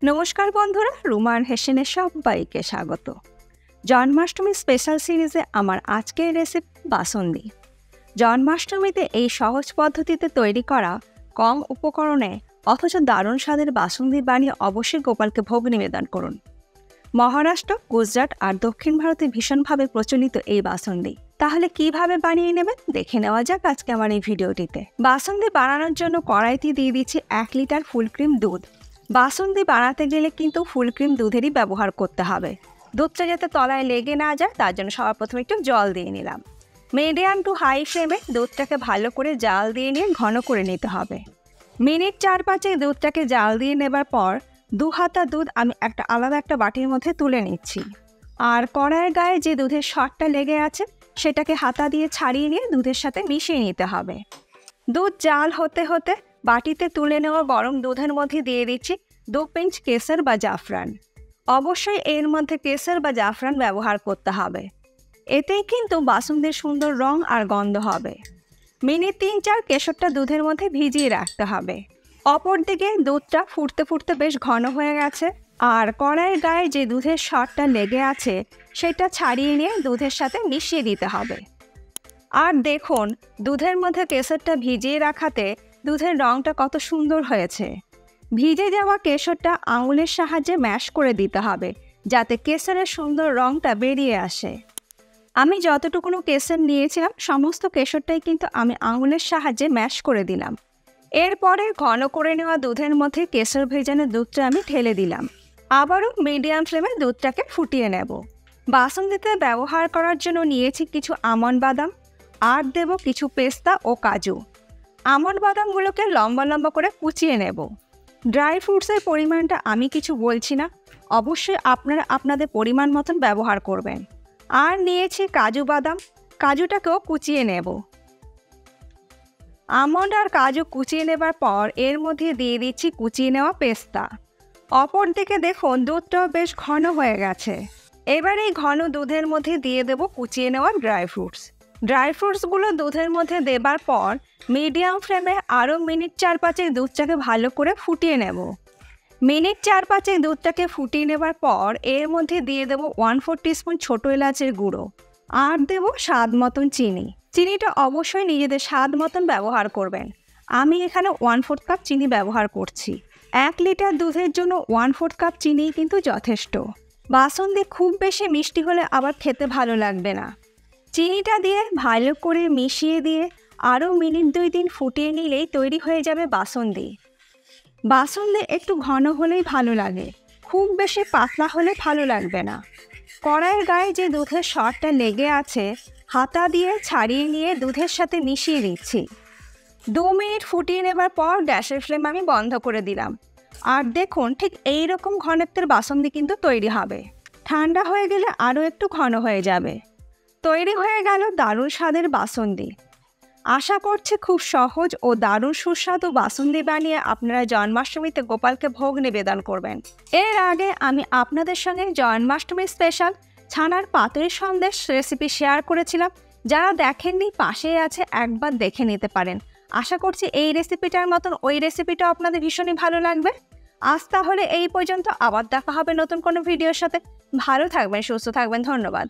নমস্কার বন্ধুরা, রুমার হেসেনে সবাইকে স্বাগত। জন্মাষ্টমী স্পেশাল সিরিজে আমার আজকের রেসিপি বাসুন্দি। জন্মাষ্টমীতে এই সহজ পদ্ধতিতে তৈরি করা কম উপকরণে অথচ দারুণ স্বাদের বাসুন্দি বানিয়ে অবশ্যই গোপালকে ভোগ নিবেদন করুন। মহারাষ্ট্র, গুজরাট আর দক্ষিণ ভারতে ভীষণভাবে প্রচলিত এই বাসুন্দি। তাহলে কিভাবে বানিয়ে নেবেন দেখে নেওয়া যাক আজকে আমার এই ভিডিওটিতে। বাসুন্দি বানানোর জন্য কড়াইতে দিয়ে দিচ্ছি 1 লিটার ফুল ক্রিম দুধ। বাসুন্দি বানাতে গেলে কিন্তু ফুল ক্রিম দুধেরই ব্যবহার করতে হবে। দুধটা যাতে তলায় লেগে না যায় তার জন্য সবার প্রথমে একটু জল দিয়ে নিলাম। মিডিয়াম টু হাই ফ্লেমে দুধটাকে ভালো করে জাল দিয়ে নিয়ে ঘন করে নিতে হবে। মিনিট 4-5 দুধটাকে জাল দিয়ে নেবার পর 2 হাতা দুধ আমি আলাদা একটা বাটির মধ্যে তুলে নিচ্ছি। আর কড়াইয়ের গায়ে যে দুধের সরটা লেগে আছে সেটাকে হাতা দিয়ে ছাড়িয়ে নিয়ে দুধের সাথে মিশিয়ে নিতে হবে। দুধ জাল হতে হতে বাটিতে তুলে নেওয়া গরম দুধের মধ্যে দিয়ে দিচ্ছি 2 পিঞ্চ কেসর বা জাফরান। অবশ্যই এর মধ্যে কেসর বা জাফরান ব্যবহার করতে হবে, এতেই কিন্তু বাসুন্দির সুন্দর রং আর গন্ধ হবে। মিনিট 3-4 কেশরটা দুধের মধ্যে ভিজিয়ে রাখতে হবে। অপরদিকে দুধটা ফুটতে ফুটতে বেশ ঘন হয়ে গেছে, আর কড়াইয়ের গায়ে যে দুধের সরটা লেগে আছে সেটা ছাড়িয়ে নিয়ে দুধের সাথে মিশিয়ে দিতে হবে। আর দেখুন দুধের মধ্যে কেশরটা ভিজিয়ে রাখাতে দুধের রংটা কত সুন্দর হয়েছে। ভিজে যাওয়া কেশরটা আঙুলের সাহায্যে ম্যাশ করে দিতে হবে যাতে কেশরের সুন্দর রংটা বেরিয়ে আসে। আমি যতটুকুনো কেশর নিয়েছিলাম সমস্ত কেশরটাই কিন্তু আমি আঙুলের সাহায্যে ম্যাশ করে দিলাম। এরপরে ঘন করে নেওয়া দুধের মধ্যে কেশর ভেজানো দুধটা আমি ঢেলে দিলাম। আবারও মিডিয়াম ফ্লেমে দুধটাকে ফুটিয়ে নেব। বাসুন্দিতে ব্যবহার করার জন্য নিয়েছি কিছু আমন্ড বাদাম, আর দেব কিছু পেস্তা ও কাজু। আমন্ড বাদামগুলোকে লম্বা লম্বা করে কুচিয়ে নেব। ড্রাই ফ্রুটসের পরিমাণটা আমি কিছু বলছি না, অবশ্যই আপনারা আপনাদের পরিমাণ মতন ব্যবহার করবেন। আর নিয়েছি কাজু বাদাম, কাজুটাকেও কুচিয়ে নেব। আমন্ড আর কাজু কুচিয়ে নেবার পর এর মধ্যে দিয়ে দিচ্ছি কুচিয়ে নেওয়া পেস্তা। অপরদিকে দেখুন দুধটাও বেশ ঘন হয়ে গেছে। এবার এই ঘন দুধের মধ্যে দিয়ে দেব কুচিয়ে নেওয়া ড্রাই ফ্রুটসগুলো দুধের মধ্যে দেবার পর মিডিয়াম ফ্লেমে আরও মিনিট 4-5 দুধটাকে ভালো করে ফুটিয়ে নেব। মিনিট 4-5 দুধটাকে ফুটিয়ে নেবার পর এর মধ্যে দিয়ে দেব 1/4 টিস্পুন ছোটো এলাচের গুঁড়ো, আর দেব স্বাদ মতন চিনি। চিনিটা অবশ্যই নিজেদের স্বাদ মতন ব্যবহার করবেন। আমি এখানে 1/4 কাপ চিনি ব্যবহার করছি। 1 লিটার দুধের জন্য 1/4 কাপ চিনিই কিন্তু যথেষ্ট। বাসুন্দি খুব বেশি মিষ্টি হলে আবার খেতে ভালো লাগবে না। চিনিটা দিয়ে ভালো করে মিশিয়ে দিয়ে আরও মিনিট 2-3 ফুটিয়ে নিলেই তৈরি হয়ে যাবে বাসুন্দি। বাসুন্দি একটু ঘন হলেই ভালো লাগে, খুব বেশি পাতলা হলে ভালো লাগবে না। কড়াইয়ের গায়ে যে দুধের সরটা লেগে আছে হাতা দিয়ে ছাড়িয়ে নিয়ে দুধের সাথে মিশিয়ে দিচ্ছি। 2 মিনিট ফুটিয়ে নেবার পর গ্যাসের ফ্লেম আমি বন্ধ করে দিলাম। আর দেখুন ঠিক এই রকম ঘনত্বের বাসুন্দি কিন্তু তৈরি হবে। ঠান্ডা হয়ে গেলে আরও একটু ঘন হয়ে যাবে। তৈরি হয়ে গেল দারুণ স্বাদের বাসুন্দি। আশা করছি খুব সহজ ও দারুণ সুস্বাদু বাসুন্দি বানিয়ে আপনারা জন্মাষ্টমীতে গোপালকে ভোগ নিবেদন করবেন। এর আগে আমি আপনাদের সঙ্গে জন্মাষ্টমী স্পেশাল ছানার পাতুরি সন্দেশ রেসিপি শেয়ার করেছিলাম। যারা দেখেননি পাশেই আছে, একবার দেখে নিতে পারেন। আশা করছি এই রেসিপিটার মতন ওই রেসিপিটা আপনাদের ভীষণই ভালো লাগবে। আজ তাহলে এই পর্যন্ত, আবার দেখা হবে নতুন কোনো ভিডিওর সাথে। ভালো থাকবেন, সুস্থ থাকবেন, ধন্যবাদ।